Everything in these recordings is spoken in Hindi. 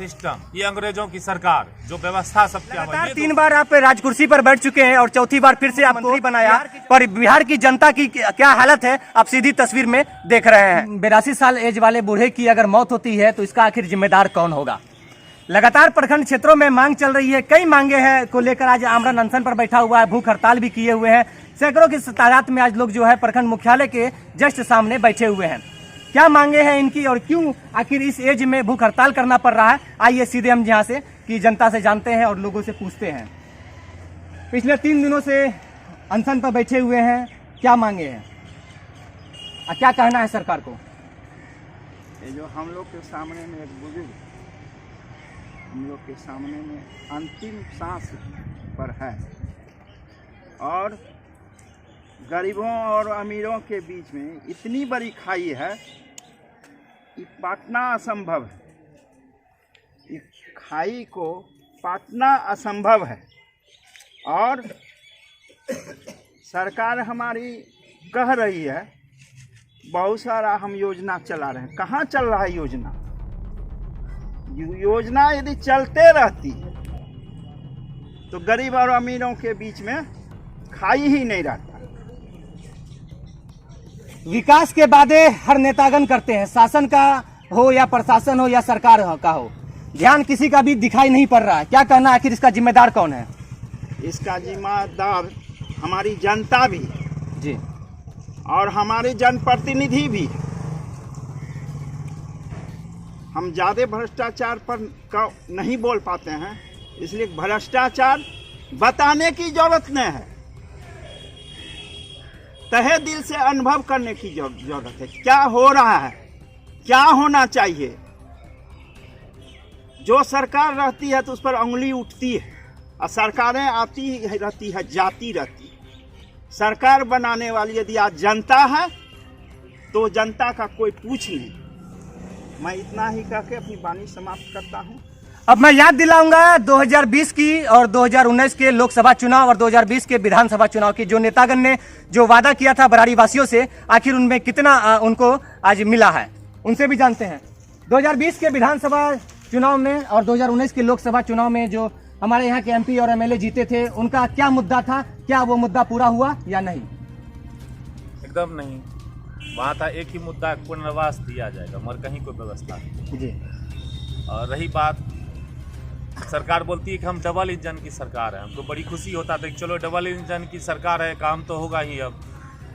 सिस्टम, ये अंग्रेजों की सरकार जो व्यवस्था सब क्या लगातार 3 बार आप राजकुर्सी पर बैठ चुके हैं और चौथी बार फिर से आप मंत्री बनाया, पर बिहार की जनता की क्या हालत है आप सीधी तस्वीर में देख रहे हैं। 82 साल एज वाले बूढ़े की अगर मौत होती है तो इसका आखिर जिम्मेदार कौन होगा। लगातार प्रखंड क्षेत्रों में मांग चल रही है, कई मांगे हैं को लेकर आज आमरण अनशन पर बैठा हुआ है, भूख हड़ताल भी किए हुए हैं। सैकड़ों की तादाद में आज लोग जो है प्रखंड मुख्यालय के जस्ट सामने बैठे हुए हैं। क्या मांगे हैं इनकी और क्यों आखिर इस एज में भूख हड़ताल करना पड़ रहा है, आइए सीधे हम यहाँ से कि जनता से जानते हैं और लोगों से पूछते हैं। पिछले 3 दिनों से अनशन पर बैठे हुए हैं, क्या मांगे हैं और क्या कहना है सरकार को। ये जो हम लोग के सामने में एक बुजुर्ग हम लोग के सामने में अंतिम सांस पर है और गरीबों और अमीरों के बीच में इतनी बड़ी खाई है कि पाटना असंभव है। इस खाई को पाटना असंभव है और सरकार हमारी कह रही है बहुत सारा हम योजना चला रहे हैं। कहाँ चल रहा है योजना? योजना यदि चलते रहती तो गरीब और अमीरों के बीच में खाई ही नहीं रहता। विकास के वादे हर नेतागण करते हैं, शासन का हो या प्रशासन हो या सरकार का हो, ध्यान किसी का भी दिखाई नहीं पड़ रहा है। क्या कहना आखिर इसका जिम्मेदार कौन है? इसका जिम्मेदार हमारी जनता भी जी और हमारे जनप्रतिनिधि भी। हम ज़्यादा भ्रष्टाचार पर का नहीं बोल पाते हैं, इसलिए भ्रष्टाचार बताने की जरूरत नहीं है, तहे दिल से अनुभव करने की जरूरत है। क्या हो रहा है, क्या होना चाहिए। जो सरकार रहती है तो उस पर उंगली उठती है और सरकारें आती रहती है, जाती रहती है। सरकार बनाने वाली यदि आज जनता है तो जनता का कोई पूछ नहीं। मैं इतना ही कह के अपनी वाणी समाप्त करता हूँ। अब मैं याद दिलाऊंगा 2020 की और 2019 के लोकसभा चुनाव और 2020 के विधानसभा चुनाव की, जो नेतागण ने जो वादा किया था बराड़ी वासियों से, आखिर उनमें कितना उनको आज मिला है, उनसे भी जानते हैं। 2020 के विधानसभा चुनाव में और 2019 के लोकसभा चुनाव में जो हमारे यहाँ के MP और MLA जीते थे, उनका क्या मुद्दा था, क्या वो मुद्दा पूरा हुआ या नहीं? एकदम नहीं। वहाँ था एक ही मुद्दा, पुनर्वास दिया जाएगा, मगर कहीं कोई व्यवस्था नहीं जी। और रही बात, सरकार बोलती है कि हम डबल इंजन की सरकार है। हमको बड़ी खुशी होता था कि चलो डबल इंजन की सरकार है, काम तो होगा ही। अब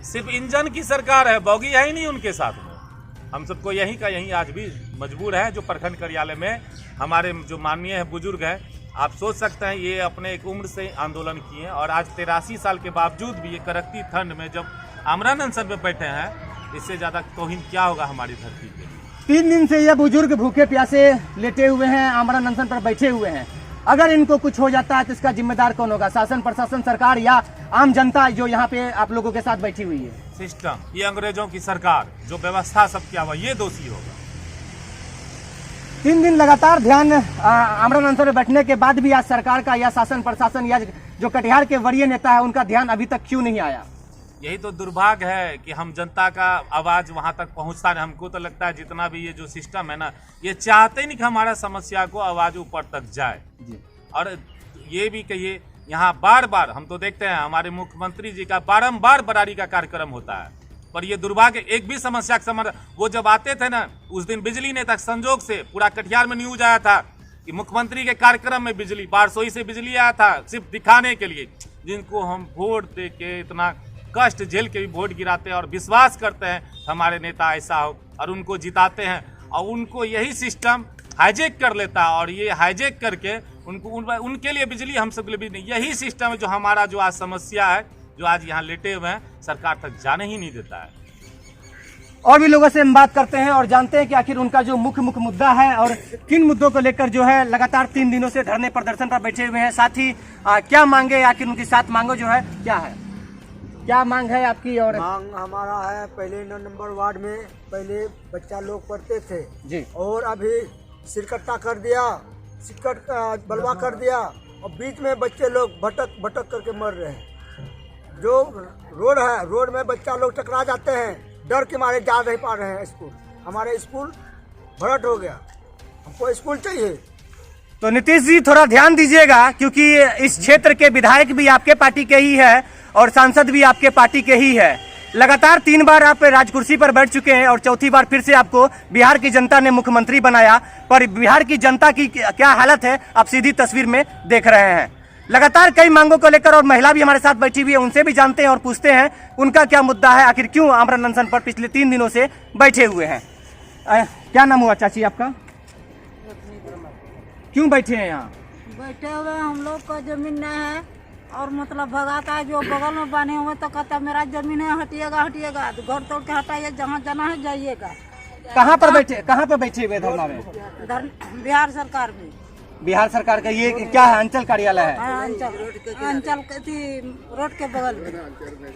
सिर्फ इंजन की सरकार है, बॉगी है ही नहीं उनके साथ में। हम सबको यहीं का यहीं आज भी मजबूर है। जो प्रखंड कार्यालय में हमारे जो माननीय बुजुर्ग हैं, आप सोच सकते हैं, ये अपने एक उम्र से आंदोलन किए हैं और आज 83 साल के बावजूद भी ये कड़कती ठंड में जब आमरण अनशन में बैठे हैं, इससे ज़्यादा तौहीन क्या होगा हमारी धरती पे। 3 दिन से ये बुजुर्ग भूखे प्यासे लेटे हुए हैं, आमरण अनशन पर बैठे हुए हैं। अगर इनको कुछ हो जाता है तो इसका जिम्मेदार कौन होगा? शासन, प्रशासन, सरकार या आम जनता जो यहाँ पे आप लोगों के साथ बैठी हुई है? सिस्टम, ये अंग्रेजों की सरकार जो व्यवस्था सब क्या हुआ, ये दोषी होगा। 3 दिन लगातार ध्यान आमरण अनशन में बैठने के बाद भी आज सरकार का या शासन प्रशासन या जो कटिहार के वरीय नेता है उनका ध्यान अभी तक क्यों नहीं आया? यही तो दुर्भाग्य है कि हम जनता का आवाज वहां तक पहुंचता नहीं। हमको तो लगता है जितना भी ये जो सिस्टम है ना, ये चाहते ही नहीं कि हमारा समस्या को आवाज ऊपर तक जाए जी। और ये भी कहिए, यहाँ बार बार हम तो देखते हैं हमारे मुख्यमंत्री जी का बारंबार बरारी का कार्यक्रम होता है, पर ये दुर्भाग्य एक भी समस्या का समाधान। वो जब आते थे ना, उस दिन बिजली नहीं था, संजोग से पूरा कटिहार में न्यूज आया था कि मुख्यमंत्री के कार्यक्रम में बिजली, बारसोई से बिजली आया था, सिर्फ दिखाने के लिए। जिनको हम वोट दे के इतना कष्ट झेल के भी वोट गिराते हैं और विश्वास करते हैं हमारे नेता ऐसा हो और उनको जिताते हैं, और उनको यही सिस्टम हाईजैक कर लेता है और ये हाईजैक करके उनके लिए बिजली, हम सब के लिए भी नहीं। यही सिस्टम है जो हमारा जो आज समस्या है, जो आज यहाँ लेटे हुए हैं, सरकार तक जाने ही नहीं देता है। और भी लोगों से हम बात करते हैं और जानते हैं कि आखिर उनका जो मुख्य मुद्दा है और किन मुद्दों को लेकर जो है लगातार 3 दिनों से धरने प्रदर्शन पर बैठे हुए हैं। साथ ही क्या मांगे, आखिर उनकी 7 मांगों जो है क्या है, क्या मांग है आपकी? और मांग हमारा है, पहले 9 नंबर वार्ड में पहले बच्चा लोग पढ़ते थे जी, और अभी सिरकट्टा कर दिया, सिक्कट बलवा कर दिया और बीच में बच्चे लोग भटक भटक करके मर रहे हैं। जो रोड है, रोड में बच्चा लोग टकरा जाते हैं, डर के मारे जा नहीं पा रहे हैं स्कूल। हमारे स्कूल भरट हो गया, हमको स्कूल चाहिए। तो नीतीश जी थोड़ा ध्यान दीजिएगा, क्योंकि इस क्षेत्र के विधायक भी आपके पार्टी के ही है और सांसद भी आपके पार्टी के ही है। लगातार 3 बार आप राजकुर्सी पर बैठ चुके हैं और चौथी बार फिर से आपको बिहार की जनता ने मुख्यमंत्री बनाया। पर बिहार की जनता की क्या हालत है आप सीधी तस्वीर में देख रहे हैं। लगातार कई मांगों को लेकर, और महिला भी हमारे साथ बैठी हुई है, उनसे भी जानते हैं और पूछते हैं उनका क्या मुद्दा है, आखिर क्यों आमरण अनशन पर पिछले 3 दिनों से बैठे हुए हैं। क्या नाम हुआ चाची आपका? क्यों बैठे हैं यहाँ? बैठे हुए हम लोग का जमीन नहीं है और मतलब भगाता है जो बगल में बने हुए तो कहता मेरा जमीन है, हटिएगा हटिएगा, घर तोड़ के हटाइए, जहाँ जाना है जाइएगा। कहाँ पर बैठे हुए धरना में? बिहार सरकार में। बिहार सरकार का ये क्या है, अंचल कार्यालय है? हाँ, अंचल रोड के बगल में।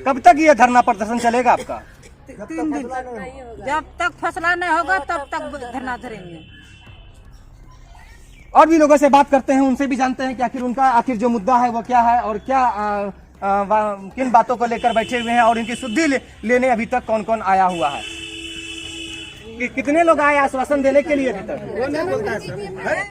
कब तक ये धरना प्रदर्शन चलेगा आपका? 3 दिन, जब तक फैसला नहीं होगा तब तक धरना धरेंगे। और भी लोगों से बात करते हैं, उनसे भी जानते हैं कि आखिर जो मुद्दा है वो क्या है और क्या किन बातों को लेकर बैठे हुए हैं और इनकी शुद्धि लेने अभी तक कौन कौन आया हुआ है। कितने लोग आए आश्वासन देने के लिए अभी तक?